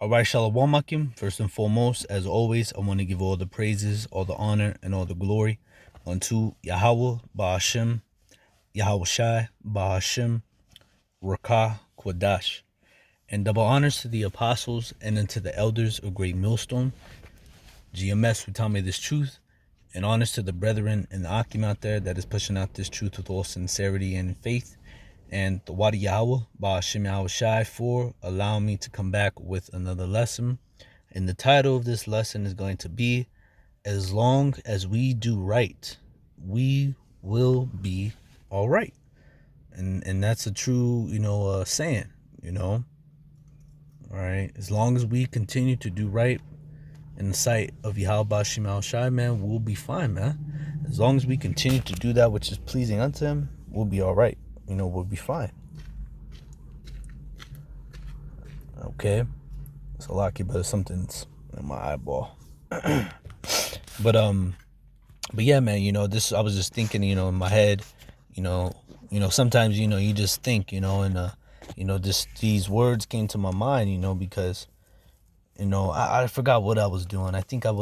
All right, Shalom Akim. First and foremost, as always, I want to give all the praises, all the honor, and all the glory unto Yahawah, Ba'ashem, YAHAWASHI, Ba'ashem, Rakah, Kwadash. And double honors to the apostles and unto the elders of Great Millstone, GMS, who tell me this truth, and honors to the brethren and the Akim out there that is pushing out this truth with all sincerity and faith. And the Wadi Yahweh, Ba'ashem Yahawashi, for allowing me to come back with another lesson. And the title of this lesson is going to be, As Long as We Do Right, We Will Be All Right. And that's a true, saying, all right. As long as we continue to do right in the sight of Yahweh Ba'ashem Yahawashi, man, we'll be fine, man. As long as we continue to do that which is pleasing unto him, we'll be all right. We'll be fine. Okay. It's a lucky, but something's in my eyeball. But yeah, man, this, I was just thinking, in my head, sometimes, you just think, and these words came to my mind, because, I forgot what I was doing. I forget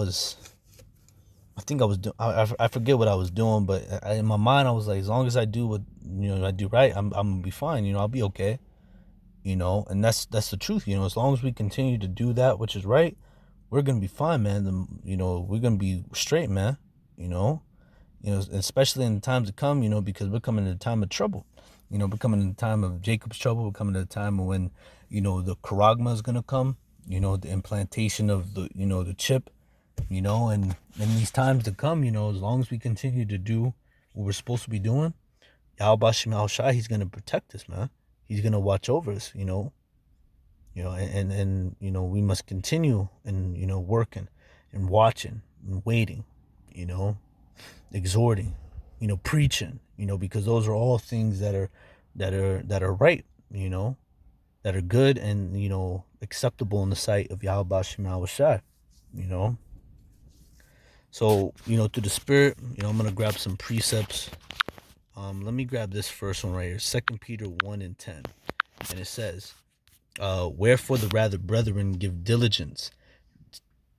what I was doing, but in my mind, I was like, as long as I do what, I do right, I'm gonna be fine, I'll be okay, and that's the truth, as long as we continue to do that which is right, we're gonna be fine, man. We're gonna be straight, man, especially in the times to come, because we're coming in a time of trouble, we're coming in the time of Jacob's trouble, we're coming in a time when, the charagma is gonna come, the implantation of the chip, and in these times to come, as long as we continue to do what we're supposed to be doing, Yahweh Ba'ashem Yahawashi, he's going to protect us, man. He's going to watch over us, and we must continue and, working and watching and waiting, exhorting, preaching, because those are all things that are right, that are good and, acceptable in the sight of Yahweh Ba'ashem Yahawashi, So, through the Spirit, I'm going to grab some precepts. Let me grab this first one right here, 2 Peter 1:10. And it says, wherefore the rather, brethren, give diligence.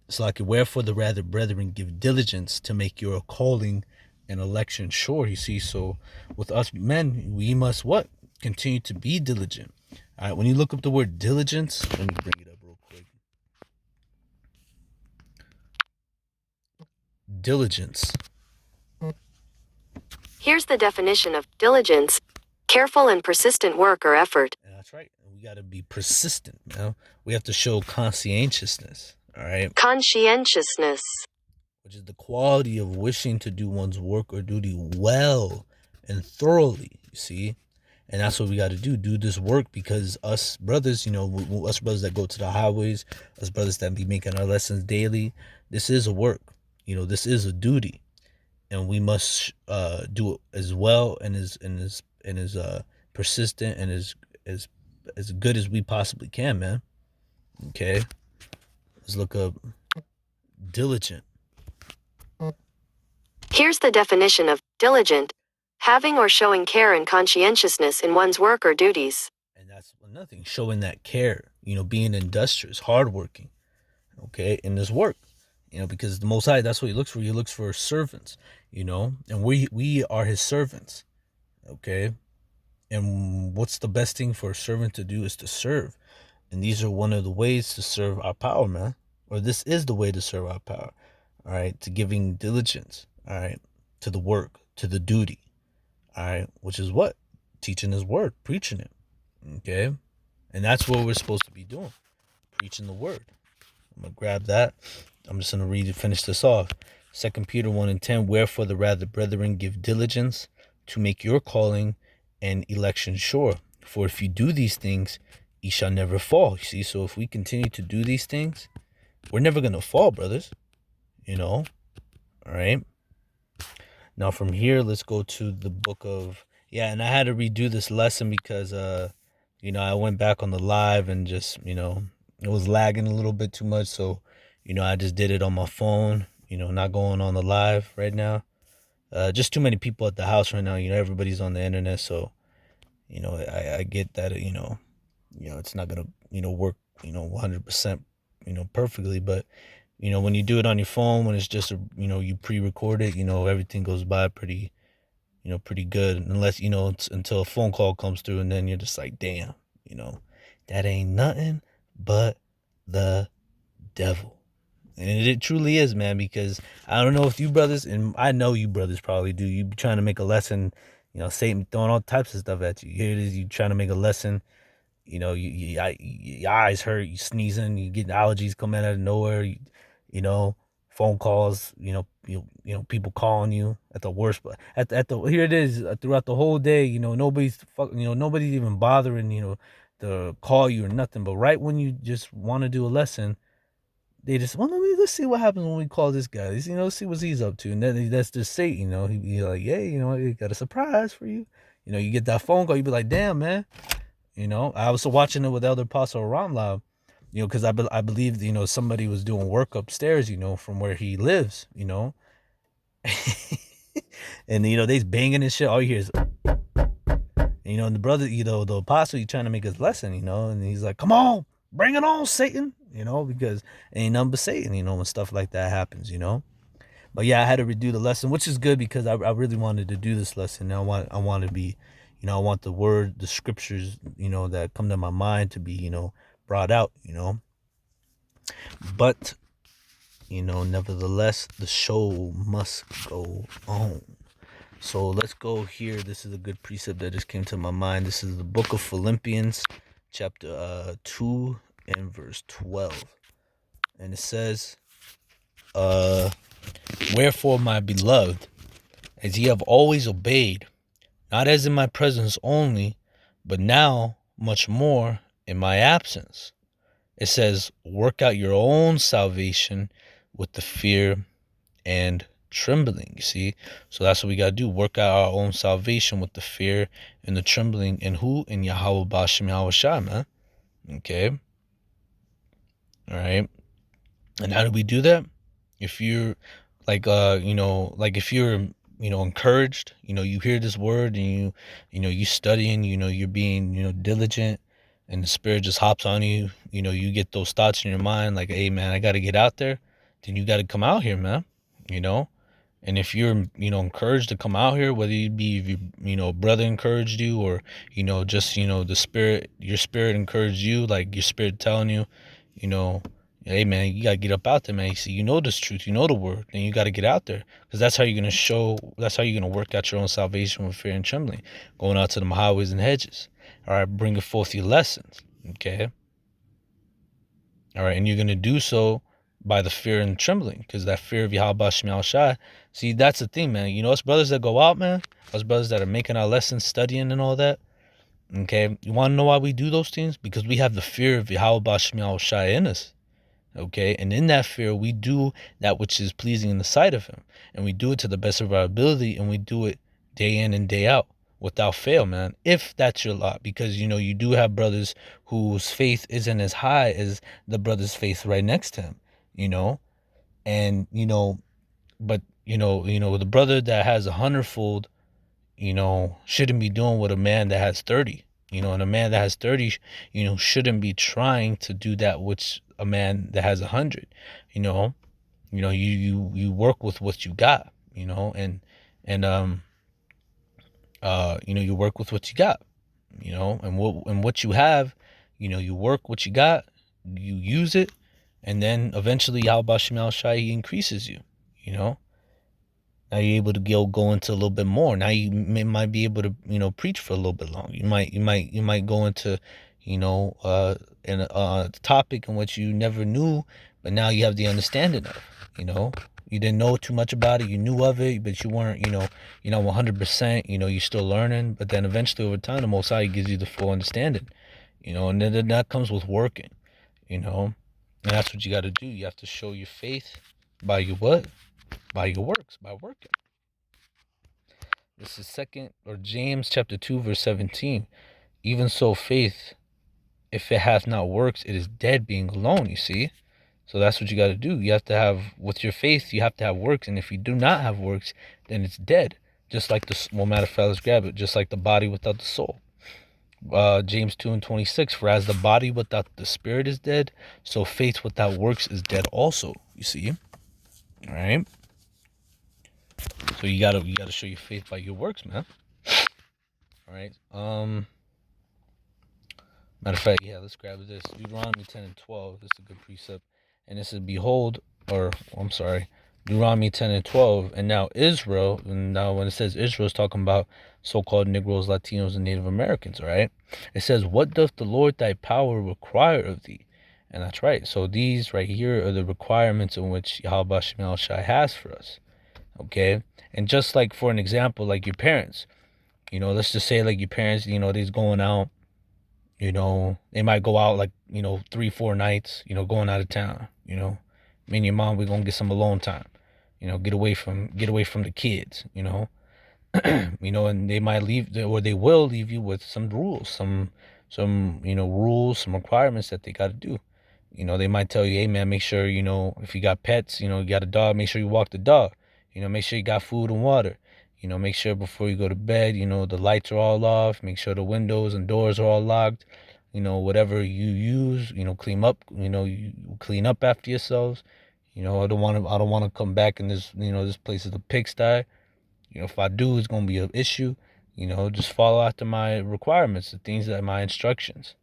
It's like, wherefore the rather, brethren, give diligence to make your calling and election sure. You see, so with us men, we must what? Continue to be diligent. All right, when you look up the word diligence, let me bring it up real quick. Diligence. Here's the definition of diligence: careful and persistent work or effort. And that's right. We got to be persistent, We have to show conscientiousness, all right? Conscientiousness. Which is the quality of wishing to do one's work or duty well and thoroughly, you see? And that's what we got to do this work, because us brothers, us brothers that go to the highways, us brothers that be making our lessons daily, this is a work, this is a duty. And we must do it as well and as persistent and as good as we possibly can, man. Okay, let's look up diligent. Here's the definition of diligent: having or showing care and conscientiousness in one's work or duties. And that's nothing, showing that care, being industrious, hardworking, okay, in this work. Because the Most High, that's what he looks for. He looks for servants, and we are his servants, okay? And what's the best thing for a servant to do is to serve. And these are one of the ways to serve our power, man. Or this is the way to serve our power, all right? To giving diligence, all right? To the work, to the duty, all right? Which is what? Teaching his word, preaching it, okay? And that's what we're supposed to be doing, preaching the word. I'm going to grab that. I'm just going to read and finish this off. 2 Peter 1:10, wherefore the rather, brethren, give diligence to make your calling and election sure. For if you do these things, ye shall never fall. You see, so if we continue to do these things, we're never going to fall, brothers. All right. Now from here, let's go to the book of, and I had to redo this lesson because, I went back on the live and just, it was lagging a little bit too much. So, I just did it on my phone, not going on the live right now. Just too many people at the house right now. Everybody's on the internet. So, I get that, it's not going to, work, 100% perfectly. But when you do it on your phone, when it's just you pre-record it, everything goes by pretty good, unless it's until a phone call comes through, and then you're just like, damn, you know, that ain't nothing but the devil. And it truly is, man, because I don't know if you brothers, and I know you brothers probably do, you be trying to make a lesson, Satan throwing all types of stuff at you. Here it is, you trying to make a lesson, your eyes hurt, you sneezing, you get allergies coming out of nowhere, you know, phone calls, people calling you at the worst, but at the here it is, throughout the whole day, nobody's even bothering, to call you or nothing, but right when you just want to do a lesson, they just, well, let's see what happens when we call this guy. Let's see what he's up to. And then that's just Satan, he's like, yeah, he got a surprise for you. You get that phone call, you be like, damn, man. I was watching it with Elder Apostle Ramla, because I believe, somebody was doing work upstairs, from where he lives, and, they's banging and shit. All you hear is, and the brother, the apostle, he's trying to make his lesson, and he's like, come on, bring it on, Satan, because ain't nothing but Satan, when stuff like that happens. But yeah, I had to redo the lesson, which is good because I really wanted to do this lesson. I want to be, I want the scriptures, that come to my mind to be, brought out, But, nevertheless, the show must go on. So let's go here. This is a good precept that just came to my mind. This is the book of Philippians, chapter 2 and verse 12. And it says, wherefore, my beloved, as ye have always obeyed, not as in my presence only, but now much more in my absence. It says, work out your own salvation with the fear and trembling. You see? So that's what we got to do. Work out our own salvation with the fear and the trembling. And who? In YAHAWAH, YAHAWASHI, man. Okay? All right? And how do we do that? If you're if you're encouraged, you hear this word and you studying, you're being diligent, and the spirit just hops on you, you get those thoughts in your mind like, hey man, I got to get out there. Then you got to come out here, man. And if you're encouraged to come out here, whether if your brother encouraged you, or just your spirit encouraged you, like your spirit telling you, hey man, you gotta get up out there, man. You see, this truth, the word, then you gotta get out there, because that's how you're gonna work out your own salvation with fear and trembling, going out to the highways and hedges. All right, bringing forth your lessons. Okay. All right, and you're gonna do so by the fear and trembling, because that fear of YAHAWASHI. See, that's the thing, man. Us brothers that go out, man, us brothers that are making our lessons, studying and all that. Okay, you want to know why we do those things? Because we have the fear of YAHAWASHI in us. Okay, and in that fear, we do that which is pleasing in the sight of him, and we do it to the best of our ability, and we do it day in and day out without fail, man. If that's your lot, because you do have brothers whose faith isn't as high as the brother's faith right next to him, and but the brother that has 100-fold, shouldn't be doing what a man that has 30. And a man that has 30, shouldn't be trying to do that which a man that has 100. You work with what you got, and you work with what you got, and what you have, you work what you got, you use it, and then eventually YAHAWAH he increases you. Now you're able to go into a little bit more. Now you might be able to preach for a little bit longer. You might go into in a topic in which you never knew, but now you have the understanding of. You didn't know too much about it. You knew of it, but you weren't 100%. You're still learning. But then eventually, over time, the Most High gives you the full understanding. And then that comes with working. And that's what you got to do. You have to show your faith by your what? By your works, by working. This is James chapter 2, verse 17. Even so, faith, if it hath not works, it is dead being alone, you see? So that's what you got to do. You have to have, with your faith, you have to have works. And if you do not have works, then it's dead. Just like matter of fact, let's grab it. Just like the body without the soul. James 2:26, for as the body without the spirit is dead, so faith without works is dead also. You see? All right. So you gotta show your faith by your works, man. All right. Matter of fact, yeah, let's grab this. Deuteronomy 10:12. This is a good precept. And it says, behold, or I'm sorry, Deuteronomy 10:12. And now Israel, and now when it says Israel, it's talking about so-called Negroes, Latinos, and Native Americans, all right? It says, what doth the Lord thy power require of thee? And that's right. So these right here are the requirements in which YAHAWASHI has for us, okay? And just like, for an example, like your parents, let's just say like your parents, they's going out, they might go out like, 3, 4 nights, going out of town, me and your mom, we're gonna get some alone time, get away from the kids, and they might leave, or they will leave you with some rules, some rules, some requirements that they got to do. They might tell you, hey man, make sure, if you got pets, you got a dog, make sure you walk the dog, make sure you got food and water, make sure before you go to bed, the lights are all off, make sure the windows and doors are all locked, whatever you use, clean up, you clean up after yourselves. I don't want to come back and this place is a pigsty. If I do, it's gonna be an issue. Just follow after my requirements, the things that my instructions.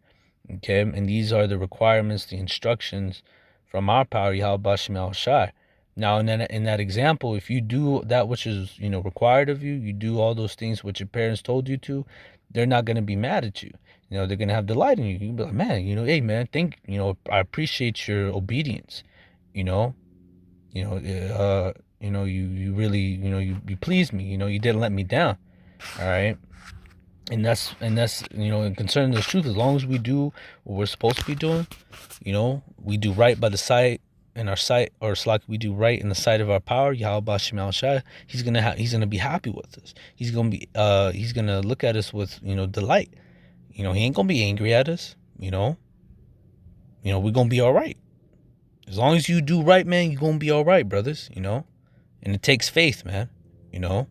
Okay, and these are the requirements, the instructions from our power, YAHAWASHI. Now, in that example, if you do that which is required of you, you do all those things which your parents told you to, they're not gonna be mad at you. They're gonna have delight in you. You be like, man, hey man, I appreciate your obedience. You know, you really, you pleased me. You didn't let me down. All right. And that's and concerning the truth, as long as we do what we're supposed to be doing, we do right by the sight in our sight, or it's like we do right in the sight of our power, Yahweh, he's gonna be happy with us. He's gonna look at us with delight. He ain't gonna be angry at us. We're gonna be all right. As long as you do right, man, you're gonna be all right, brothers. And it takes faith, man. you know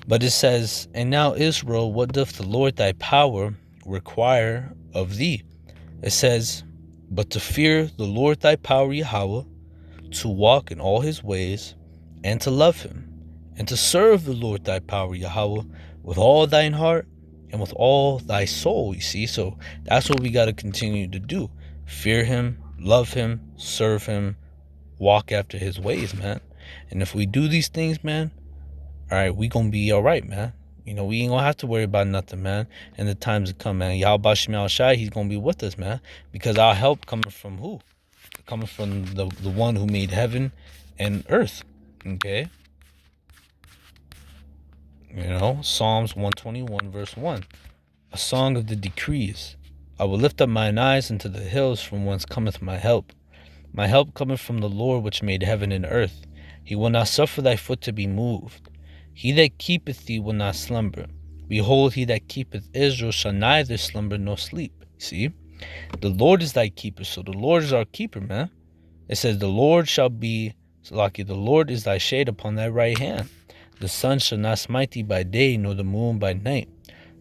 But it says, and now Israel, what doth the Lord thy power require of thee? It says, but to fear the Lord thy power, Yahweh, to walk in all his ways, and to love him, and to serve the Lord thy power, Yahweh, with all thine heart and with all thy soul. You see, so that's what we got to continue to do. Fear him, love him, serve him, walk after his ways, man. And if we do these things, man, all right, we gonna be all right, man. We ain't gonna have to worry about nothing, man. And the times to come, man. Yahweh Shai, he's gonna be with us, man. Because our help coming from who? Coming from the one who made heaven and earth. Okay? Psalms 121, verse 1. A song of the decrees. I will lift up mine eyes unto the hills, from whence cometh my help. My help cometh from the Lord which made heaven and earth. He will not suffer thy foot to be moved. He that keepeth thee will not slumber. Behold, he that keepeth Israel shall neither slumber nor sleep. See? The Lord is thy keeper. So the Lord is our keeper, man. It says, the Lord shall be, Salaki, the Lord is thy shade upon thy right hand. The sun shall not smite thee by day, nor the moon by night.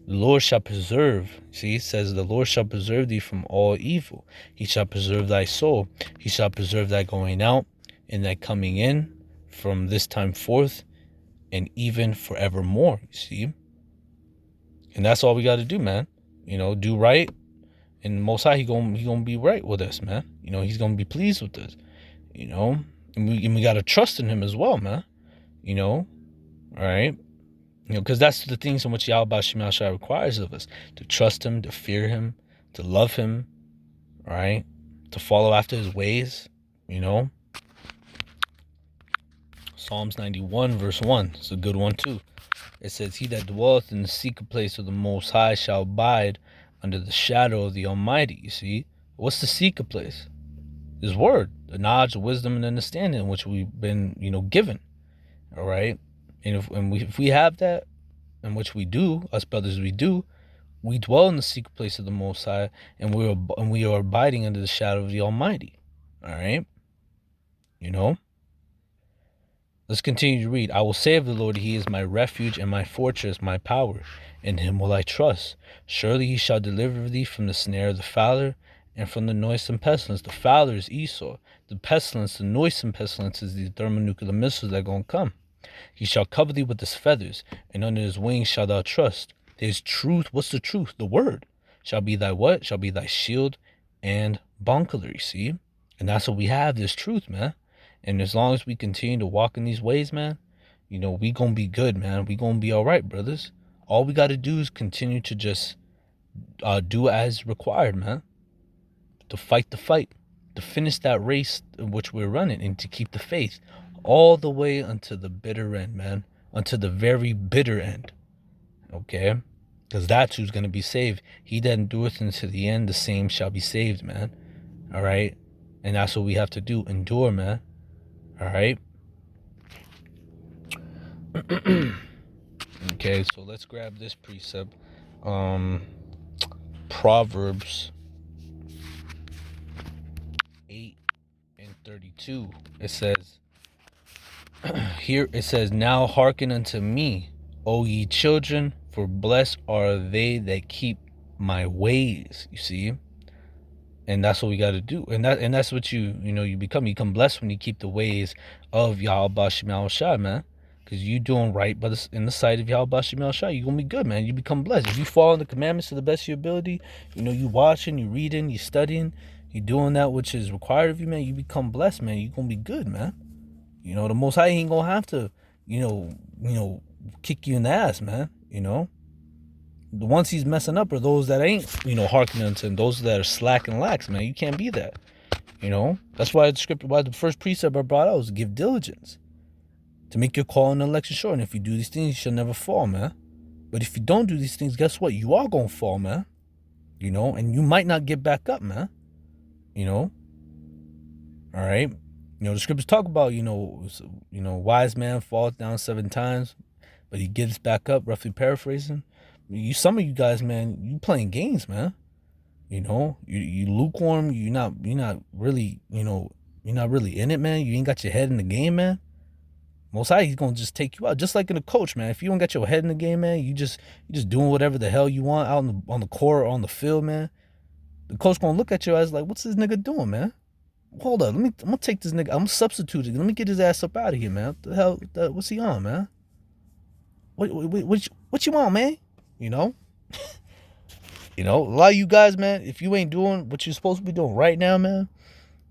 The Lord shall preserve. See, it says, the Lord shall preserve thee from all evil. He shall preserve thy soul. He shall preserve thy going out and thy coming in from this time forth and even forevermore. You see? And that's all we got to do, man. Do right. And Most High, he gonna be right with us, man. He's gonna be pleased with us. And we gotta trust in him as well, man. All right. Because that's the things in which Yahweh Shai requires of us: to trust him, to fear him, to love him, all right, to follow after his ways. Psalms 91, verse 1. It's a good one too. It says, he that dwelleth in the secret place of the Most High shall abide under the shadow of the Almighty. You see, what's the secret place? His word, the knowledge, the wisdom, and understanding which we've been, given. All right, and if we have that, and which we do, us brothers, we do, we dwell in the secret place of the Most High, and we are abiding under the shadow of the Almighty. All right, Let's continue to read. I will say of the Lord, he is my refuge and my fortress, my power. In him will I trust. Surely he shall deliver thee from the snare of the fowler and from the noisome pestilence. The fowler is Esau. The pestilence, the noisome pestilence, is the thermonuclear missiles that are going to come. He shall cover thee with his feathers, and under his wings shalt thou trust. His truth, what's the truth? The word shall be thy what? Shall be thy shield and buckler, you see? And that's what we have, this truth, man. And as long as we continue to walk in these ways, man, we gonna be good, man. We gonna be all right, brothers. All we gotta do is continue to just do as required, man. To fight the fight, to finish that race in which we're running, and to keep the faith all the way unto the bitter end, man. Unto the very bitter end. Okay? Because that's who's gonna be saved. He that endureth unto the end, the same shall be saved, man. All right? And that's what we have to do. Endure, man. All right? Okay, so let's grab this precept. Proverbs 8:32. It says, here it says, now hearken unto me, O ye children, for blessed are they that keep my ways. You see? And that's what we got to do. And that's what you become blessed when you keep the ways of YAHAWASHI, man. Because you doing right but in the sight of YAHAWASHI, you're going to be good, man. You become blessed. If you follow the commandments to the best of your ability, you watching, you reading, you studying, you doing that which is required of you, man, you become blessed, man. You're going to be good, man. The Most High ain't going to have to, kick you in the ass, man. The ones he's messing up are those that ain't, hearkening unto him, those that are slack and lax, man. You can't be that. That's why the first precept I brought out was give diligence to make your call and election sure. And if you do these things, you shall never fall, man. But if you don't do these things, guess what? You are gonna fall, man. And you might not get back up, man. All right. The scriptures talk about, wise man falls down 7 times, but he gets back up, roughly paraphrasing. Some of you guys, man, you playing games, man. You lukewarm. You're not really, you're not really in it, man. You ain't got your head in the game, man. Most High, he's gonna just take you out, just like in a coach, man. If you don't got your head in the game, man, you just doing whatever the hell you want out on the court or on the field, man. The coach gonna look at your eyes like, what's this nigga doing, man? Hold up, I'm gonna take this nigga. I'm gonna substitute it. Let me get his ass up out of here, man. What the hell? What's he on, man? What you want, man? A lot of you guys, man, if you ain't doing what you're supposed to be doing right now, man,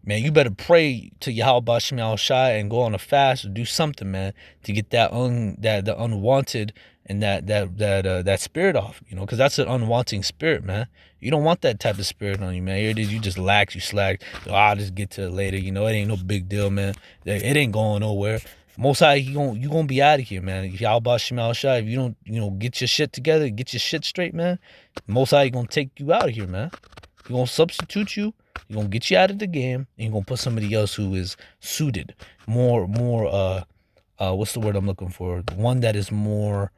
you better pray to YAHAWASHI and go on a fast or do something, man, to get the unwanted and that spirit off, because that's an unwanting spirit, man. You don't want that type of spirit on you, man. Here it is, you just lax, you slack. I'll just get to it later, it ain't no big deal, man. It ain't going nowhere. Most High, you gonna be out of here, man. If YAHAWASHI, if you don't, get your shit together, get your shit straight, man. Most High, gonna take you out of here, man. He gonna substitute you. He gonna get you out of the game, and he gonna put somebody else who is suited, more, what's the word I'm looking for? One that is more,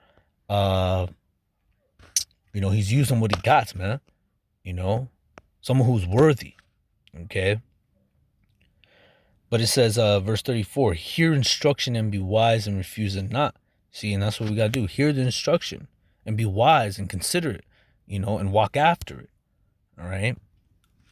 he's using what he got, man. Someone who's worthy. Okay. But it says, verse 34, hear instruction and be wise and refuse it not. See, and that's what we got to do. Hear the instruction and be wise and consider it, and walk after it. All right.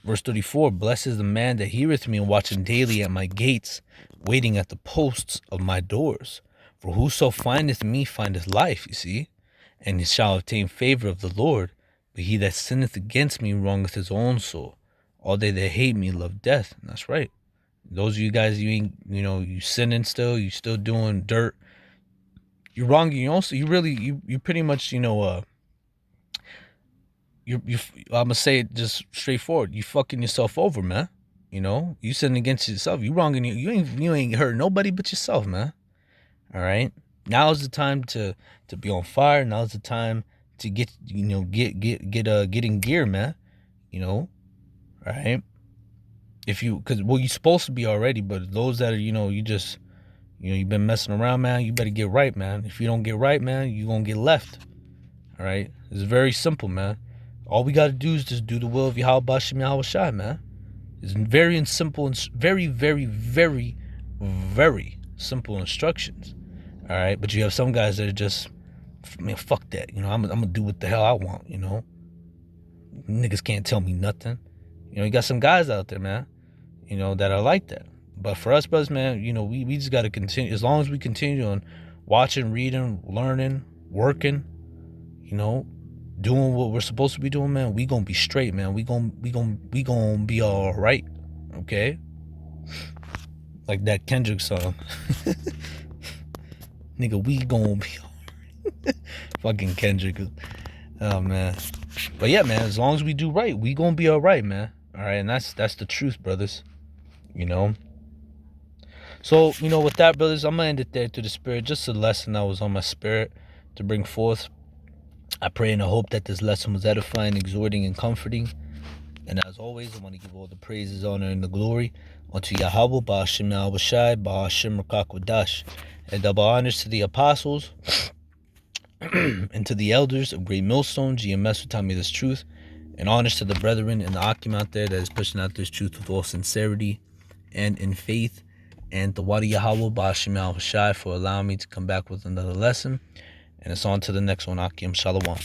Verse 34, blessed is the man that heareth me and watching daily at my gates, waiting at the posts of my doors. For whoso findeth me findeth life, you see, and he shall obtain favor of the Lord. But he that sinneth against me wrongeth his own soul. All they that hate me love death. And that's right. Those of you guys, you ain't, you sinning still, you still doing dirt. You're wronging your own soul. You pretty much, I'm gonna say it just straightforward. You fucking yourself over, man. You sinning against yourself. You wronging you ain't hurt nobody but yourself, man. All right. Now's the time to be on fire. Now's the time to get in gear, man. All right. Because you're supposed to be already, but those that are, you've been messing around, man, you better get right, man. If you don't get right, man, you're going to get left. All right. It's very simple, man. All we got to do is just do the will of YAHAWASHI, man. It's very simple and very, very, very, very simple instructions. All right, but you have some guys that are just, man, fuck that. You know, I'm gonna do what the hell I want. You know, niggas can't tell me nothing. You know, you got some guys out there, man, you know, that are like that. But for us, brothers, man, you know, we just got to continue. As long as we continue on watching, reading, learning, working, you know, doing what we're supposed to be doing, man, we gonna be straight, man. We gonna be all right, okay? Like that Kendrick song, nigga. We gonna be fucking Kendrick. Oh man, but yeah, man. As long as we do right, we gonna be all right, man. All right, and that's the truth, brothers. You know. So, you know, with that, brothers, I'm going to end it there to the spirit. Just a lesson that was on my spirit to bring forth. I pray and I hope that this lesson was edifying, exhorting, and comforting. And as always, I want to give all the praises, honor, and the glory unto Yahawah, Ba'ashim YAHAWASHI, Ba'ashim Rakakwadash. And double honors to the apostles and to the elders of Great Millstone, GMS, who taught me this truth. And honors to the brethren and the Akim out there that is pushing out this truth with all sincerity and in faith. And the Wadi Yahawah, Ba'ashim YAHAWASHI, for allowing me to come back with another lesson. And it's on to the next one. Akim Shalom.